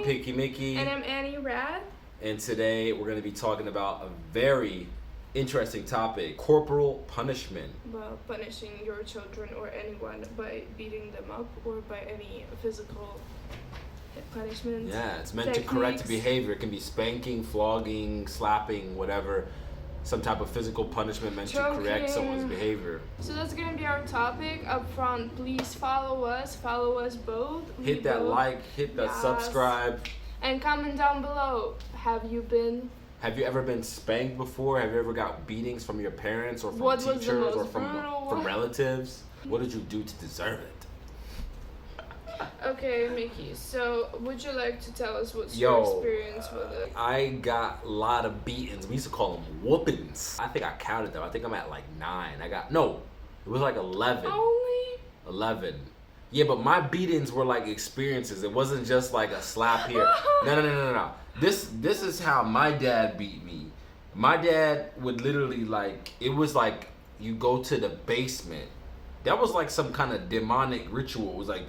Piqi Miqi. And I'm Annie Rad. And today we're going to be talking about a very interesting topic, corporal punishment. Well, punishing your children or anyone by beating them up or by any physical punishment. Yeah, it's meant to correct behavior. It can be spanking, flogging, slapping, whatever. Some type of physical punishment meant to correct someone's behavior. So that's going to be our topic up front. Please follow us both. Hit that like, hit that subscribe. And comment down below. Have you ever been spanked before? Have you ever got beatings from your parents or from teachers or from relatives? What did you do to deserve it? Okay, Mickey, so would you like to tell us what's your experience with it? I got a lot of beatings. We used to call them whoopings. I think I counted them. I think I'm at like 9. It was like 11. Only? 11. Yeah, but my beatings were like experiences. It wasn't just like a slap here. No. This is how my dad beat me. My dad would literally it was like you go to the basement. That was like some kind of demonic ritual. It was like,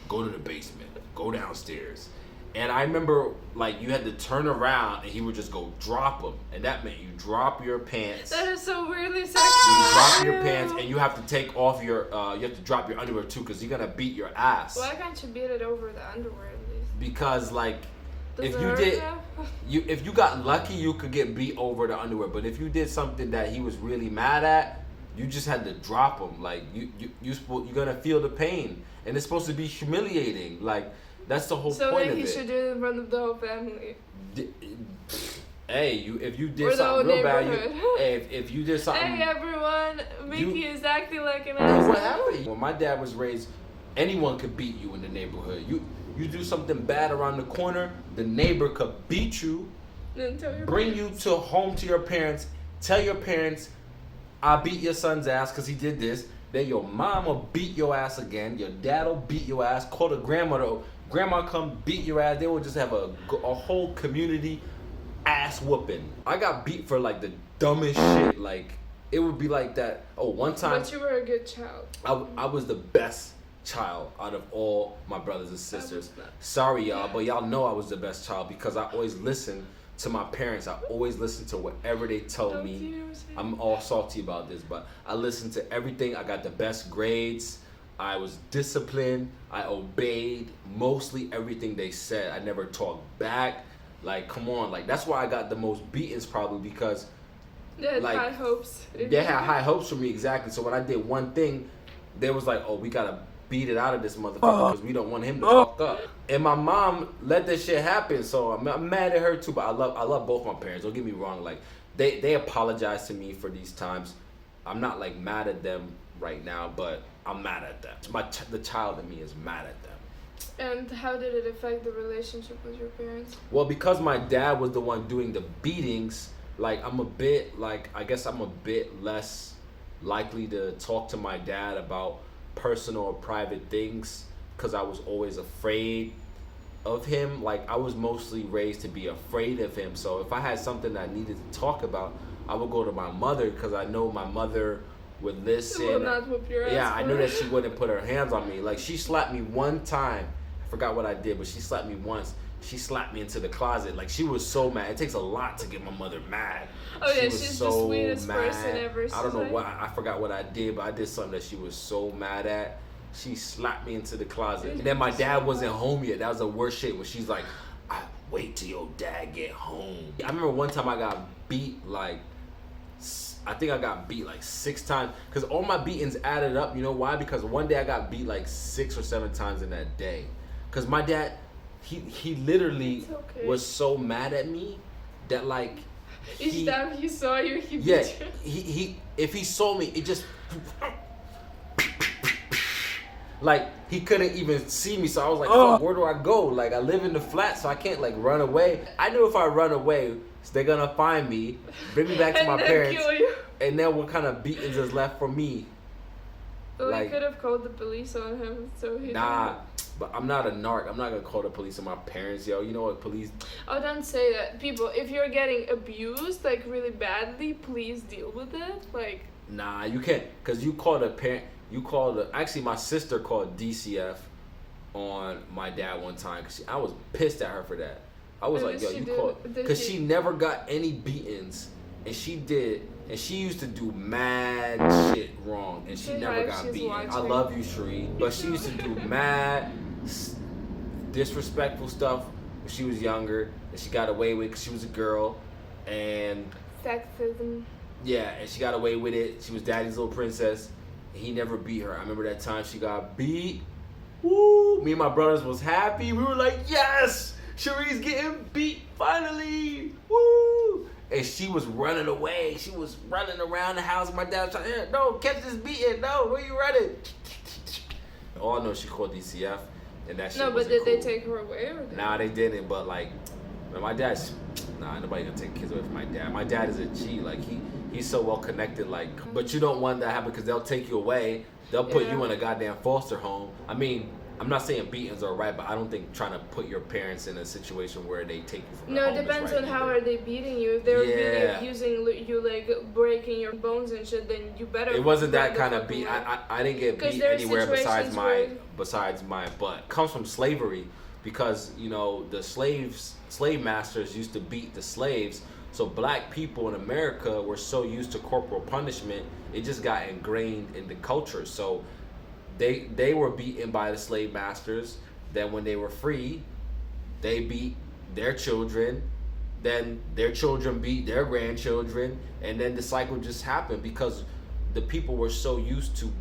go to the basement, go downstairs. And I remember you had to turn around and he would just go drop them. And that meant you drop your pants. That is so weirdly sexy. You drop your pants and you have to take off you have to drop your underwear too because you're going to beat your ass. Why can't you beat it over the underwear at least? Because if you got lucky, you could get beat over the underwear. But if you did something that he was really mad at, you just had to drop him. You're going to feel the pain. And it's supposed to be humiliating. That's the whole point of it. So he should do it in front of the whole family. Hey, if you did something real bad, if you did something. Hey everyone, Mickey is acting like an ass. What happened? When my dad was raised, anyone could beat you in the neighborhood. You do something bad around the corner, the neighbor could beat you, bring you home to your parents, tell your parents, I beat your son's ass because he did this. Then your mom will beat your ass again. Your dad will beat your ass. Call the grandmother. Grandma come beat your ass. They will just have a whole community ass whooping. I got beat for the dumbest shit. It would be like that. Oh, one time. But you were a good child. I was the best child out of all my brothers and sisters. Sorry, y'all, but y'all know I was the best child because I always listened to my parents. I always listened to whatever they told me. I'm all salty about this, but I listened to everything. I got the best grades. I was disciplined. I obeyed mostly everything they said. I never talked back. Come on. That's why I got the most beatings probably because they had high hopes. They had high hopes for me, exactly. So when I did one thing, they was like, oh, we gotta beat it out of this motherfucker because we don't want him to fuck up. And my mom let this shit happen, so I'm mad at her too. But I love both my parents. Don't get me wrong. They apologize to me for these times. I'm not mad at them right now, but I'm mad at them. The child in me is mad at them. And how did it affect the relationship with your parents? Well, because my dad was the one doing the beatings, I'm a bit I guess I'm a bit less likely to talk to my dad about personal or private things because I was always afraid of him. I was mostly raised to be afraid of him. So if I had something that I needed to talk about, I would go to my mother because I know my mother would listen. She will not whoop your ass. Yeah, I knew that she wouldn't put her hands on me. She slapped me one time. I forgot what I did, but she slapped me once. She slapped me into the closet. She was so mad. It takes a lot to get my mother mad. Oh yeah, she's the sweetest person ever. I don't know what, I forgot what I did, but I did something that she was so mad at. She slapped me into the closet. And then my dad wasn't home yet. That was the worst shit when she's like, wait till your dad get home. I remember one time I got beat I think I got beat 6 times because all my beatings added up. You know why? Because one day I got beat 6 or 7 times in that day. Because my dad, he literally was so mad at me that each time he saw you, he beat you. he if he saw me, it just he couldn't even see me. So I was like, fuck, where do I go? I live in the flat, so I can't run away. I knew if I run away, they're gonna find me, bring me back to my parents, kill you. And then what kind of beatings is left for me? Well, you could have called the police on him, so he. Nah, but I'm not a narc. I'm not gonna call the police on my parents, yo. You know what, police? Oh, don't say that, people. If you're getting abused really badly, please deal with it. Nah, you can't, cause you call the parent. You called actually my sister called DCF on my dad one time because I was pissed at her for that. I was like, yo, you called, because she never got any beatings, and she used to do mad shit wrong, and she never got beaten. I love you, Sheree, but she used to do mad disrespectful stuff when she was younger, and she got away with it because she was a girl, and sexism. Yeah, and she got away with it. She was daddy's little princess, and he never beat her. I remember that time she got beat. Woo! Me and my brothers was happy. We were like, yes! Sheree's getting beat finally! Woo! And she was running away. She was running around the house. My dad was trying, no, catch this beating. No, where you running? All I know she called DCF. And that shit no, but did they take her away? Or nah, they didn't. But like, man, my dad's nobody gonna take kids away from my dad. My dad is a G. Like he's so well connected. Like, but you don't want that to happen because they'll take you away. They'll put you in a goddamn foster home. I mean, I'm not saying beatings are right, but I don't think trying to put your parents in a situation where they take you from the home it depends right on how either. are they beating you. If they're really abusing you, like breaking your bones and shit, then you better. It wasn't that kind of beat. I didn't get beat anywhere besides my butt. It comes from slavery, because you know the slave masters used to beat the slaves. So black people in America were so used to corporal punishment, it just got ingrained in the culture. So they were beaten by the slave masters. Then when they were free, they beat their children. Then their children beat their grandchildren, and then the cycle just happened because the people were so used to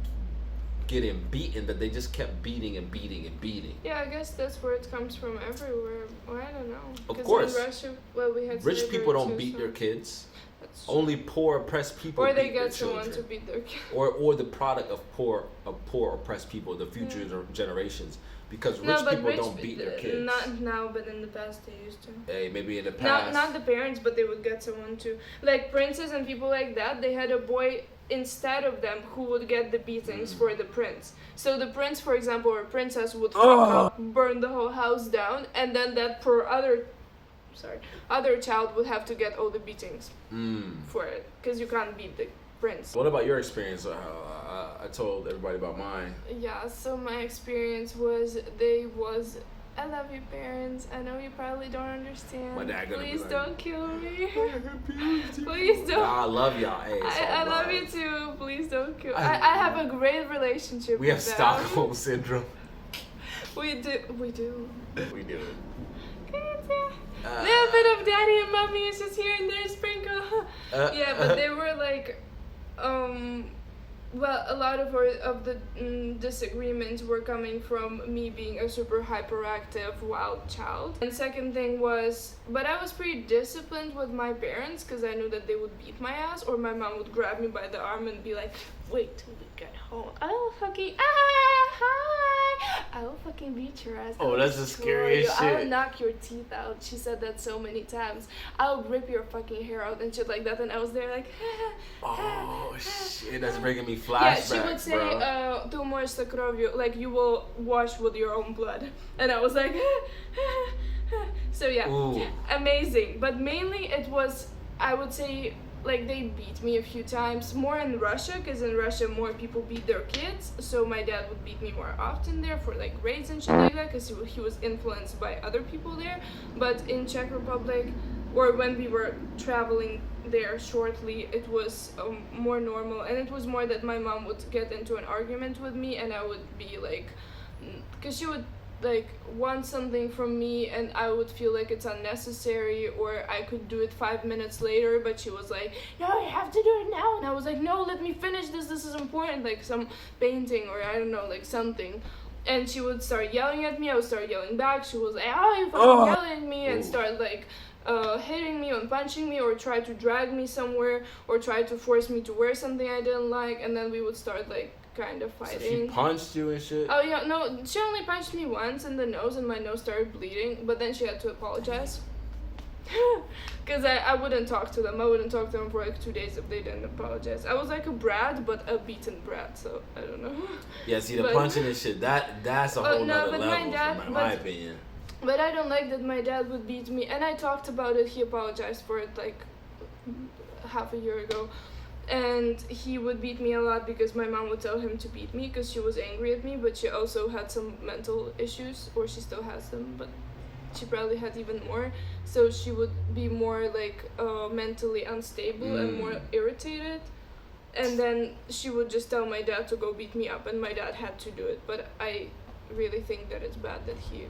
getting beaten that they just kept beating and beating and beating. Yeah, I guess that's where it comes from everywhere. Well, I don't know. Of course. In Russia, we had rich people don't beat their kids. Only poor oppressed people or they beat get their someone children. to beat their kids. Or the product of poor oppressed people, the future generations. Because rich people don't beat their kids. Not now, but in the past they used to. Hey, maybe in the past. Not the parents, but they would get someone to. Like princes and people like that, they had a boy instead of them who would get the beatings for the prince. So the prince, for example, or princess would fuck up, burn the whole house down, and then that poor other child would have to get all the beatings for it, because you can't beat the prince. What about your experience? I told everybody about mine. Yeah, so my experience was I love you, parents. I know you probably don't understand. My dad gonna Please be like, don't kill me. Please don't. Nah, I love y'all. Hey, I love you too. Please don't kill me. I have a great relationship we with have them. Stockholm syndrome. We do. We do. Little bit of daddy and mommy is just here and there sprinkle. Yeah, but they were like, well, a lot of the disagreements were coming from me being a super hyperactive wild child. And second thing was, but I was pretty disciplined with my parents because I knew that they would beat my ass, or my mom would grab me by the arm and be like, wait till we get home. I'll fucking I'll fucking beat your ass. Oh, that's the scariest shit. I'll knock your teeth out. She said that so many times. I'll rip your fucking hair out and shit like that. And I was there like, oh shit, that's bringing me flashbacks. Yeah, she would say, "Tu moешь кровью," like you will wash with your own blood. And I was like, so yeah, amazing. But mainly it was, I would say, like they beat me a few times more in Russia, because in Russia more people beat their kids, so my dad would beat me more often there for like grades and shit like that, because he was influenced by other people there. But in Czech Republic, or when we were traveling there shortly, it was more normal, and it was more that my mom would get into an argument with me and I would be like, because she would like want something from me and I would feel like it's unnecessary, or I could do it 5 minutes later, but she was like, no, you have to do it now, and I was like, no, let me finish this is important, like some painting or I don't know, like something. And she would start yelling at me, I would start yelling back. She was like, oh, you fucking yelling at me, and start like hitting me and punching me, or try to drag me somewhere, or try to force me to wear something I didn't like, and then we would start like kind of fighting. So she punched you and shit? Oh yeah, no, she only punched me once in the nose and my nose started bleeding, but then she had to apologize. Because I wouldn't talk to them. I wouldn't talk to them for like 2 days if they didn't apologize. I was like a brat, but a beaten brat, so I don't know. Yeah, see, the punching and shit, that's a whole nother level, in my opinion. But I don't like that my dad would beat me, and I talked about it. He apologized for it like half a year ago. And he would beat me a lot because my mom would tell him to beat me because she was angry at me, but she also had some mental issues, or she still has them, but she probably had even more. So she would be more like mentally unstable and more irritated. And then she would just tell my dad to go beat me up, and my dad had to do it. But I really think that it's bad that he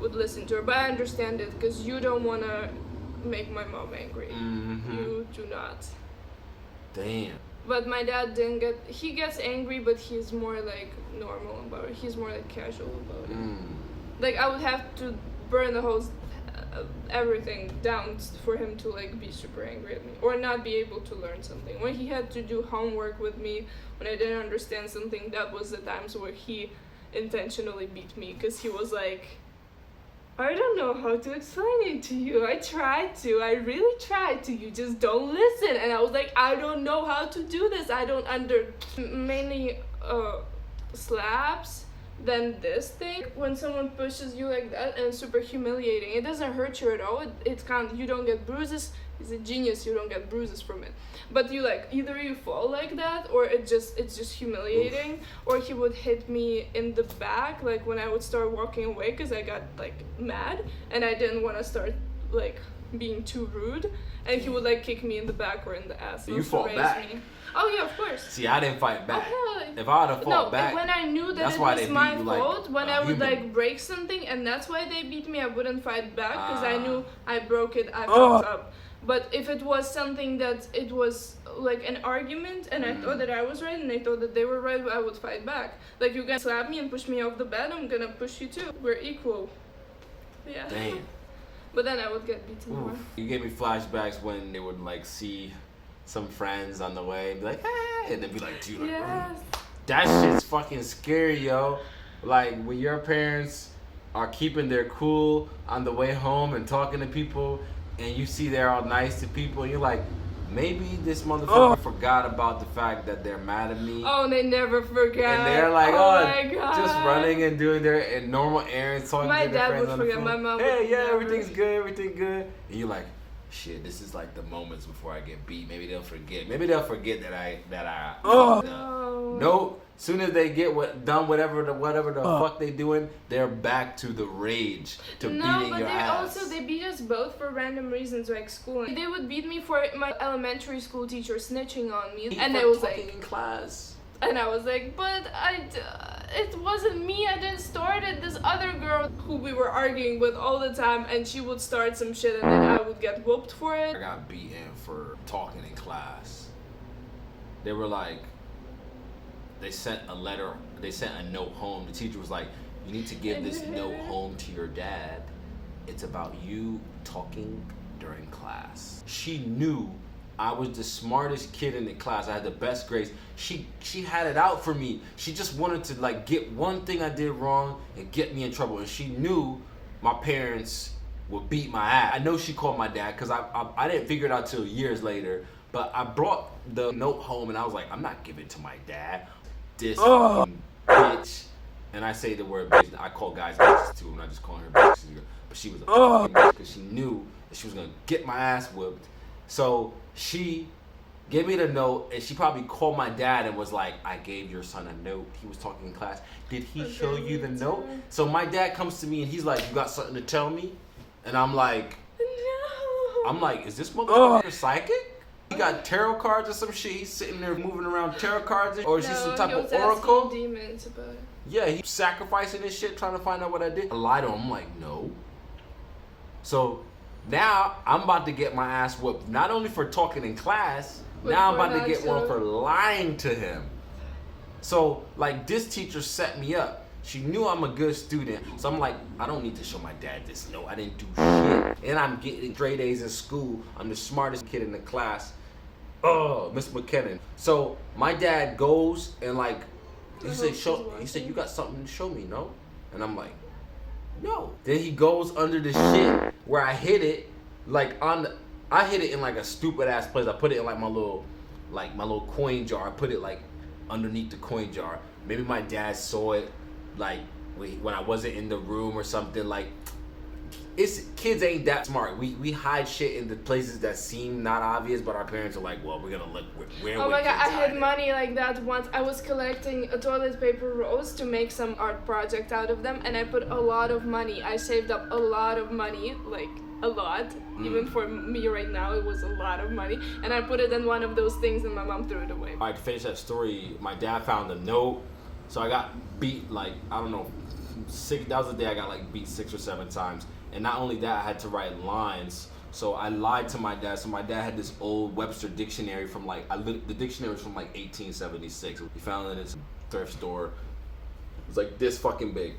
would listen to her. But I understand it, because you don't want to make my mom angry. You do not. Damn. But my dad didn't get... He gets angry, but he's more like normal about it. He's more like casual about it. Like, I would have to burn the whole... everything down for him to like be super angry at me or not be able to learn something. When he had to do homework with me, when I didn't understand something, that was the times where he intentionally beat me, because he was like, I don't know how to explain it to you. I really tried to. You just don't listen. And I was like, I don't know how to do this. I don't mainly slaps than this thing. When someone pushes you like that, and it's super humiliating. It doesn't hurt you at all. It can't, you don't get bruises. He's a genius, you don't get bruises from it. But you like, either you fall like that, or it's just humiliating. Or he would hit me in the back, like when I would start walking away, because I got like mad and I didn't want to start like being too rude, and he would like kick me in the back or in the ass. You fought back? Oh yeah, of course. See, I didn't fight back. Okay. If I would have fought back, when I knew that it was my fault, when I would like break something, and that's why they beat me, I wouldn't fight back, because I knew I broke it, I fucked up. But if it was something that it was like an argument, and I thought that I was right and I thought that they were right, I would fight back. Like, you can slap me and push me off the bed, I'm gonna push you too. We're equal. Yeah. Damn. But then I would get beaten more. You gave me flashbacks when they would like see some friends on the way and be like, hey, and then be like, dude, like, Yes. that shit's fucking scary, yo. Like, when your parents are keeping their cool on the way home and talking to people, and you see they're all nice to people, and you're like, maybe this motherfucker forgot about the fact that they're mad at me. Oh, they never forget. And they're like, my God. just running and doing their normal errands, talking My to their dad friends would on forget. the phone. My mom hey, would yeah, never. everything's good, everything good. And you're like, shit, this is like the moments before I get beat. Maybe they'll forget. Maybe they'll forget that I. No. Soon as they get whatever the fuck they doing, they're back to the rage, to beating your ass. No, but they beat us both for random reasons, like school. They would beat me for my elementary school teacher snitching on me, and they was like in class. And I was like, but it wasn't me. I didn't start it. This other girl who we were arguing with all the time, and she would start some shit, and then I would get whooped for it. I got beaten for talking in class. They were like, they sent a note home. The teacher was like, you need to give this note home to your dad. It's about you talking during class. She knew I was the smartest kid in the class. I had the best grades. She had it out for me. She just wanted to like get one thing I did wrong and get me in trouble. And she knew my parents would beat my ass. I know she called my dad, because I didn't figure it out till years later. But I brought the note home and I was like, I'm not giving it to my dad. This bitch. And I say the word bitch. I call guys bitches too, and I just call her bitches. But she was a fucking bitch, because she knew that she was gonna get my ass whooped. So she gave me the note, and she probably called my dad and was like, I gave your son a note. He was talking in class. Did he show you the note? So my dad comes to me and he's like, you got something to tell me? And I'm like, no. I'm like, is this motherfucker psychic? He got tarot cards or some shit. He's sitting there moving around tarot cards, or is he some type of oracle? Demons about it. Yeah, he's sacrificing this shit, trying to find out what I did. I lied to him. I'm like, no. So now I'm about to get my ass whooped, not only for talking in class, now I'm about to get one for lying to him. So like, this teacher set me up. She knew I'm a good student, so I'm like, I don't need to show my dad this note. I didn't do shit, and I'm getting straight A's in school. I'm the smartest kid in the class. Oh, Miss McKinnon. So my dad goes and like, he said, you got something to show me, no? And I'm like, no. Then he goes under the shit where I hid it, like I hid it in like a stupid ass place. I put it in like my little coin jar. I put it like underneath the coin jar. Maybe my dad saw it like when I wasn't in the room or something. Like, kids ain't that smart. We hide shit in the places that seem not obvious, but our parents are like, well, we're gonna look where. Oh my god, I had money like that once. I was collecting toilet paper rolls to make some art project out of them, and I put a lot of money. I saved up a lot of money, like a lot. Even for me right now, it was a lot of money, and I put it in one of those things, and my mom threw it away. Alright, to finish that story, my dad found a note, so I got beat like I don't know, that was the day I got like beat 6 or 7 times. And not only that, I had to write lines. So I lied to my dad. So my dad had this old Webster dictionary from like, the dictionary was from like 1876. He found it in his thrift store. It was like this fucking big.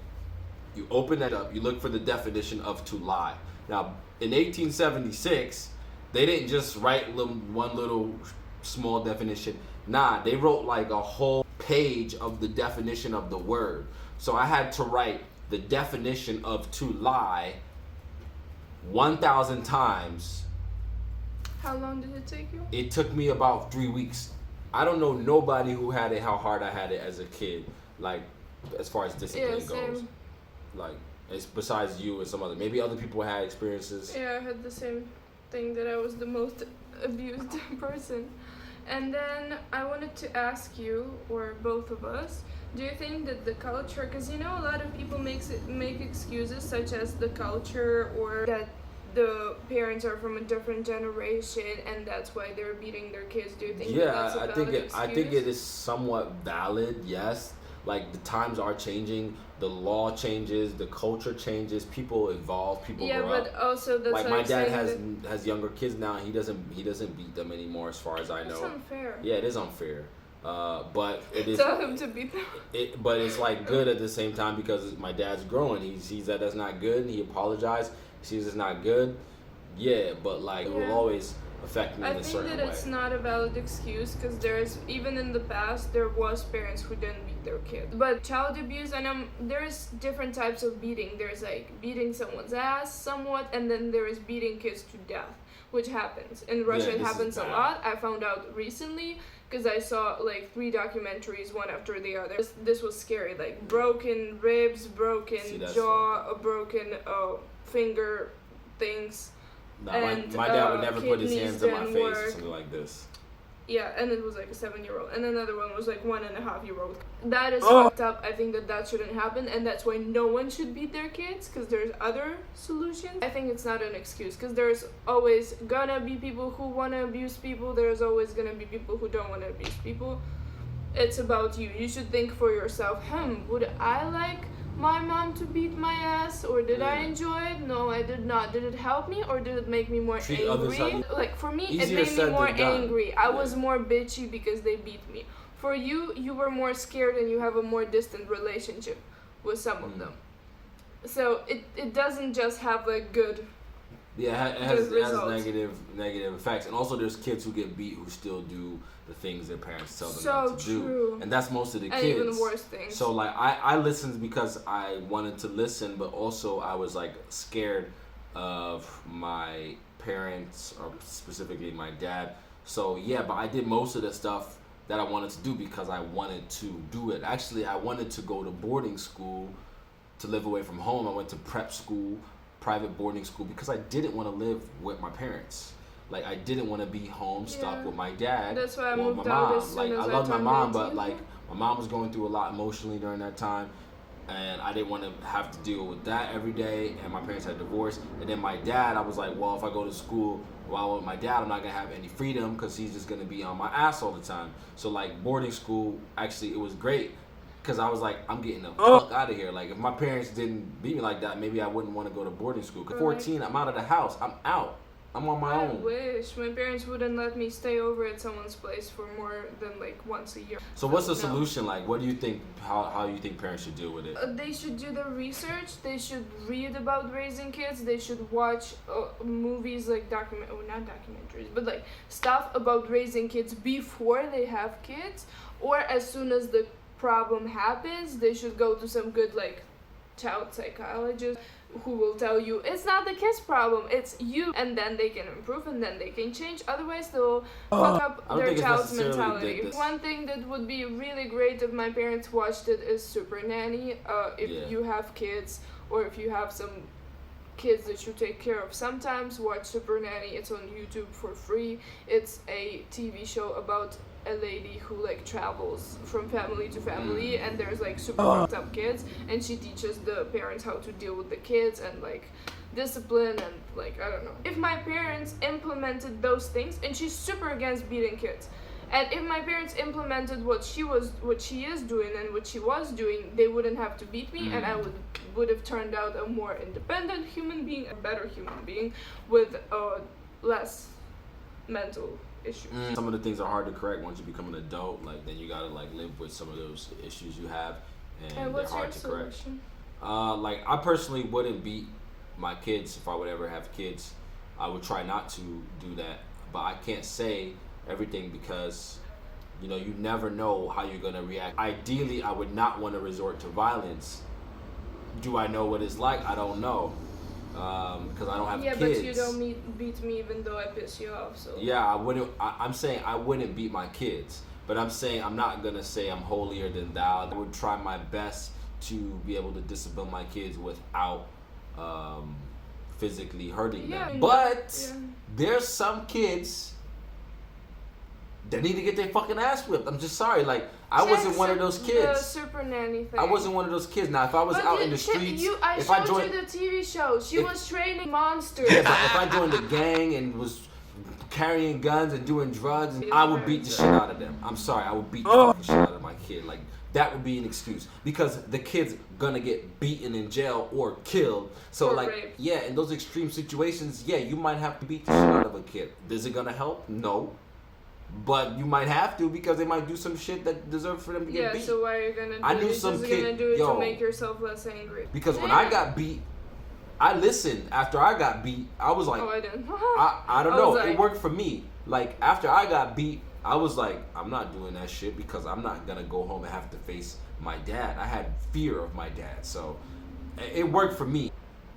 You open that up, you look for the definition of to lie. Now, in 1876, they didn't just write one little small definition. Nah, they wrote like a whole page of the definition of the word. So I had to write the definition of to lie 1,000 times. How long did it take you? It took me about 3 weeks. I don't know nobody who had it how hard I had it as a kid, like as far as discipline goes. Like it's besides you and some other, maybe other people had experiences. Yeah, I had the same thing, that I was the most abused person. And then I wanted to ask you, or both of us, do you think that the culture, because you know a lot of people make excuses such as the culture, or that the parents are from a different generation and that's why they're beating their kids? Do you think that's a valid excuse? I think it is somewhat valid, yes. Like the times are changing, the law changes, the culture changes, people evolve, people grow up. Yeah, but also that's like my dad has younger kids now. He doesn't beat them anymore, as far as I know. That's unfair. Yeah, it is unfair. But it is. Tell him to beat them. But it's like good at the same time because my dad's growing. He sees that that's not good, and he apologized. He sees it's not good. Yeah, but like it will always affect me in a certain way. I think that it's not a valid excuse because there's, even in the past, there was parents who didn't beat their kids. But child abuse, and there's different types of beating. There's like beating someone's ass somewhat, and then there is beating kids to death, which happens. In Russia, it happens a lot. I found out recently because I saw like 3 documentaries, one after the other. This was scary, like broken ribs, broken jaw, broken finger things. No, my dad would never put his hands on my face or something like this. Yeah, and it was like a 7-year-old, and another one was like 1.5-year-old. That is fucked up. I think that shouldn't happen, and that's why no one should beat their kids, because there's other solutions. I think it's not an excuse, because there's always gonna be people who want to abuse people. There's always gonna be people who don't want to abuse people. It's about you. You should think for yourself, would I like my mom to beat my ass, or did I enjoy it? No, I did not. Did it help me, or did it make me more angry? Like for me, it made me more angry. I was more bitchy because they beat me. For you, you were more scared and you have a more distant relationship with some of them. So it doesn't just have like good. Yeah, it has negative effects, and also there's kids who get beat who still do the things their parents tell them not to do, and that's most of the kids. And even worse things. So like I listened because I wanted to listen, but also I was like scared of my parents, or specifically my dad. So yeah, but I did most of the stuff that I wanted to do because I wanted to do it. Actually, I wanted to go to boarding school to live away from home. I went to prep school, private boarding school, because I didn't want to live with my parents. Like I didn't want to be home stuck with my dad. That's why I or moved my out mom. as soon Like as I love my mom, 19. but like my mom was going through a lot emotionally during that time, and I didn't want to have to deal with that every day. And my parents had divorced, and then my dad, I was like, well, if I go to school while with my dad, I'm not gonna have any freedom because he's just gonna be on my ass all the time. So like boarding school, actually, it was great. Because I was like, I'm getting the fuck out of here. Like, if my parents didn't beat me like that, maybe I wouldn't want to go to boarding school. Because 14, I'm out of the house. I'm out. I'm on my own. I wish. My parents wouldn't let me stay over at someone's place for more than, like, once a year. So what's the solution like? What do you think, how you think parents should deal with it? They should do the research. They should read about raising kids. They should watch movies like not documentaries, but like stuff about raising kids before they have kids. Or as soon as the problem happens, they should go to some good like child psychologist who will tell you it's not the kid's problem, it's you, and then they can improve and then they can change. Otherwise they'll fuck up their child's mentality. One thing that would be really great if my parents watched it is Super Nanny. If you have kids, or if you have some kids that you take care of. Sometimes watch Super Nanny. It's on YouTube for free. It's a TV show about a lady who like travels from family to family, and there's like super fucked up kids, and she teaches the parents how to deal with the kids and like discipline and like I don't know. If my parents implemented those things, and she's super against beating kids, and if my parents implemented what she is doing and what she was doing, they wouldn't have to beat me, and I would have turned out a more independent human being, a better human being with less mental issues. Some of the things are hard to correct once you become an adult. Like then you gotta like live with some of those issues you have, and they're hard to correct. Like I personally wouldn't beat my kids if I would ever have kids. I would try not to do that, but I can't say everything because you know you never know how you're gonna react. Ideally, I would not want to resort to violence. Do I know what it's like? I don't know. Because I don't have kids. Yeah, but you don't beat me even though I piss you off. So yeah, I wouldn't. I'm saying I wouldn't beat my kids, but I'm saying I'm not gonna say I'm holier than thou. I would try my best to be able to discipline my kids without physically hurting them. But there's some kids that need to get their fucking ass whipped. I'm just sorry. Like I wasn't one of those kids. The Super Nanny thing. I wasn't one of those kids. Now, if I was out in the streets, I showed you the TV show. She was training monsters. If I joined a gang and was carrying guns and doing drugs, I would beat the shit out of them. I'm sorry, I would beat the fucking shit out of my kid. Like that would be an excuse because the kid's gonna get beaten in jail or killed. So or like, raped. Yeah, in those extreme situations, yeah, you might have to beat the shit out of a kid. Is it gonna help? No. But you might have to because they might do some shit that deserves for them to get beat. Yeah, so why are you gonna do I knew some kid, gonna do it to make yourself less angry? Because when I got beat, I listened. After I got beat, I was like, oh, I didn't. I don't know. Like, it worked for me. Like after I got beat, I was like, I'm not doing that shit because I'm not gonna go home and have to face my dad. I had fear of my dad, so it worked for me.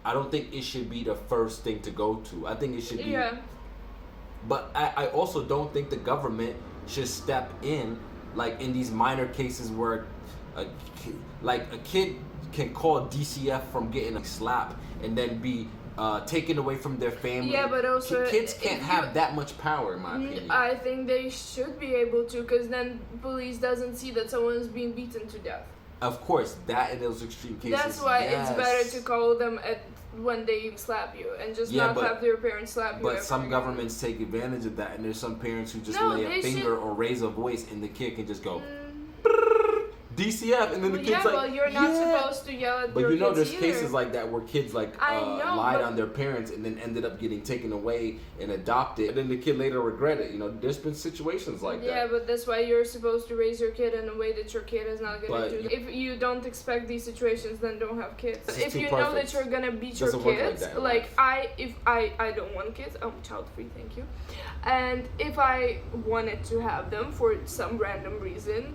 I don't think it should be the first thing to go to. I think it should be. Yeah. But I also don't think the government should step in, like in these minor cases where, a kid can call DCF from getting a slap and then be taken away from their family. Yeah, but also kids can't have that much power, in my opinion. I think they should be able to, because then police doesn't see that someone is being beaten to death. Of course, that in those extreme cases. That's why it's better to call them when they slap you and just not have their parents slap you. But some governments take advantage of that, and there's some parents who just lay a finger or raise a voice, and the kid can just go DCF, and then the kid's like, well, you're not supposed to yell at your kids. But you know, there's either. cases like that where kids lied on their parents and then ended up getting taken away and adopted, and then the kid later regret it. You know, there's been situations like that. Yeah, but that's why you're supposed to raise your kid in a way that your kid is not gonna do. If you don't expect these situations, then don't have kids. If you know that you're gonna beat your kids, like I don't want kids. I'm child free, thank you. And if I wanted to have them for some random reason,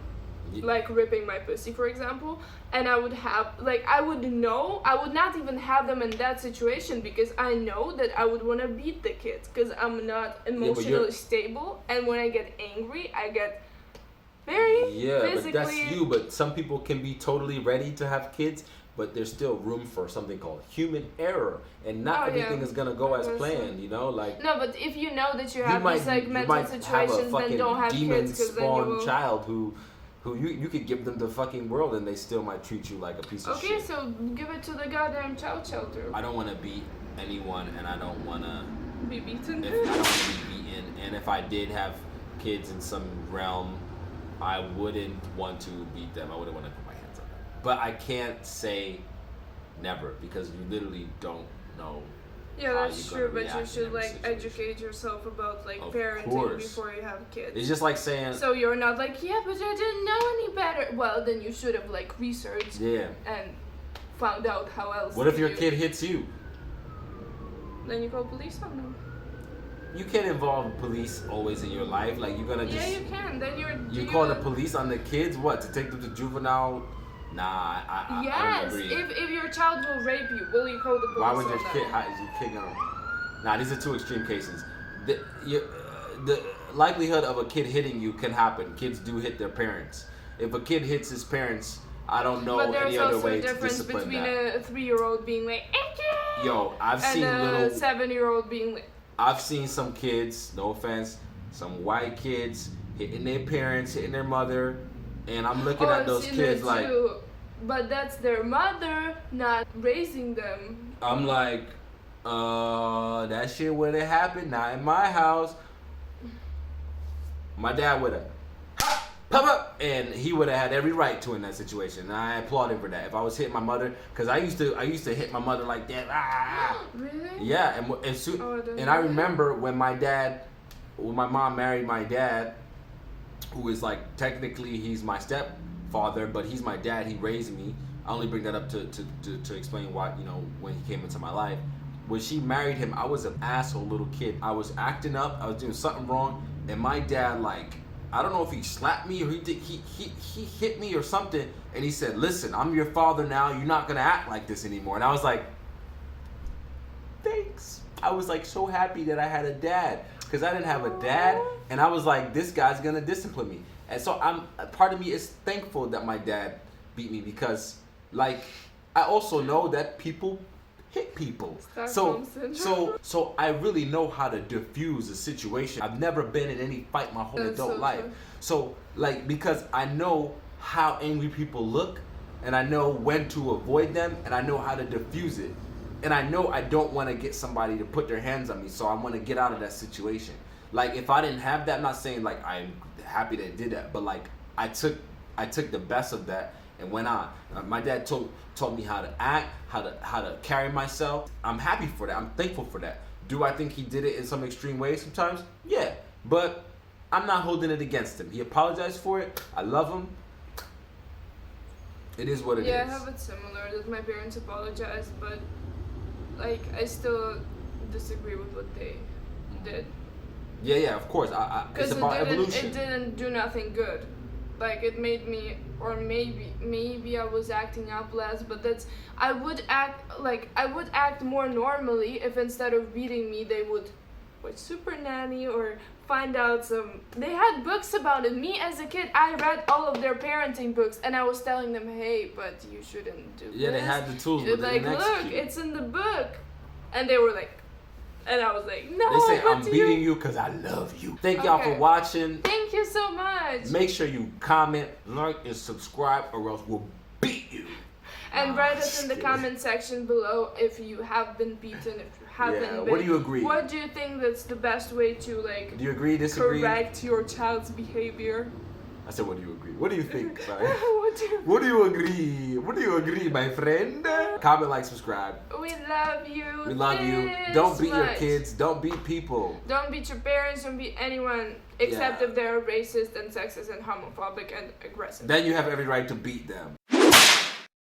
like ripping my pussy, for example, and I would not even have them in that situation because I know that I would want to beat the kids because I'm not emotionally stable, and when I get angry, I get very physically. But that's you. But some people can be totally ready to have kids, but there's still room for something called human error, and not everything is gonna go as planned. You know, like. No, but if you know that you have these like mental situations, then don't have kids because then you will. Child who you could give them the fucking world and they still might treat you like a piece of shit. Okay, so give it to the goddamn child shelter. I don't want to beat anyone, and I don't want to be beaten. I don't want to be beaten, and if I did have kids in some realm, I wouldn't want to beat them. I wouldn't want to put my hands on them. But I can't say never because you literally don't know. Yeah, that's true, but you should like educate yourself about like parenting before you have kids. It's just like saying. So you're not like, yeah, but I didn't know any better. Well, then you should have like researched. Yeah. And found out how else. What if your kid hits you? Then you call police on them. You can't involve police always in your life. Like you're gonna just. Yeah, you can. Then You call the police on the kids? What, to take them to juvenile? Nah, I don't agree. If your child will rape you, will you call the police? Why would your kid gonna? Nah, these are two extreme cases. The likelihood of a kid hitting you can happen. Kids do hit their parents. If a kid hits his parents, I don't know but any other way to discipline between that. a 3-year-old being like, yo, I've seen and a little 7-year-old being like. I've seen some kids, no offense, some white kids hitting their parents, hitting their mother, and I'm looking at those kids like. Too. But that's their mother not raising them. I'm like, that shit would have happened, not in my house. My dad would have pop up, and he would have had every right to in that situation. And I applaud him for that. If I was hitting my mother, because I used to hit my mother like that. Really? Yeah, and I remember when my mom married my dad, who is like technically he's my stepfather, but he's my dad. He raised me. I only bring that up to explain why, you know, when he came into my life. When she married him, I was an asshole little kid. I was acting up. I was doing something wrong, and my dad, like, I don't know if he slapped me or he hit me or something, and he said, "Listen, I'm your father now. You're not gonna act like this anymore." And I was like, thanks. I was like so happy that I had a dad, because I didn't have a dad, and I was like, this guy's gonna discipline me. And so part of me is thankful that my dad beat me, because like I also know that people hit people. So I really know how to diffuse a situation. I've never been in any fight my whole adult life. So like, because I know how angry people look, and I know when to avoid them, and I know how to diffuse it. And I know I don't want to get somebody to put their hands on me, so I want to get out of that situation. Like, if I didn't have that, I'm not saying like I'm happy that I did that, but like I took the best of that and went on. My dad taught me how to act, how to carry myself. I'm happy for that. I'm thankful for that. Do I think he did it in some extreme ways sometimes? Yeah, but I'm not holding it against him. He apologized for it. I love him. It is what it is. Yeah, I have it similar, that my parents apologized, but like I still disagree with what they did. Yeah, of course. It's about evolution. It didn't do nothing good. Like, it made me, or maybe I was acting up less, but I would act more normally if instead of beating me, they would watch Super Nanny or find out they had books about it. Me as a kid, I read all of their parenting books, and I was telling them, hey, but you shouldn't do this. Yeah, they had the tools. Like, look, it's in the book. And they were like, and I was like, no. They say, I'm beating you because I love you. Thank y'all for watching. Thank you so much. Make sure you comment, like, and subscribe, or else we'll beat you. And write us in the comment section below if you have been beaten, if you haven't been. What do you agree? What do you think that's the best way to, like, do you agree, disagree? Correct your child's behavior? I said, what do you agree? What do you think? Sorry. What do you agree? What do you agree, my friend? Comment, like, subscribe. We love you. We love you. Don't beat your kids. Don't beat people. Don't beat your parents. Don't beat anyone except if they're racist and sexist and homophobic and aggressive. Then you have every right to beat them.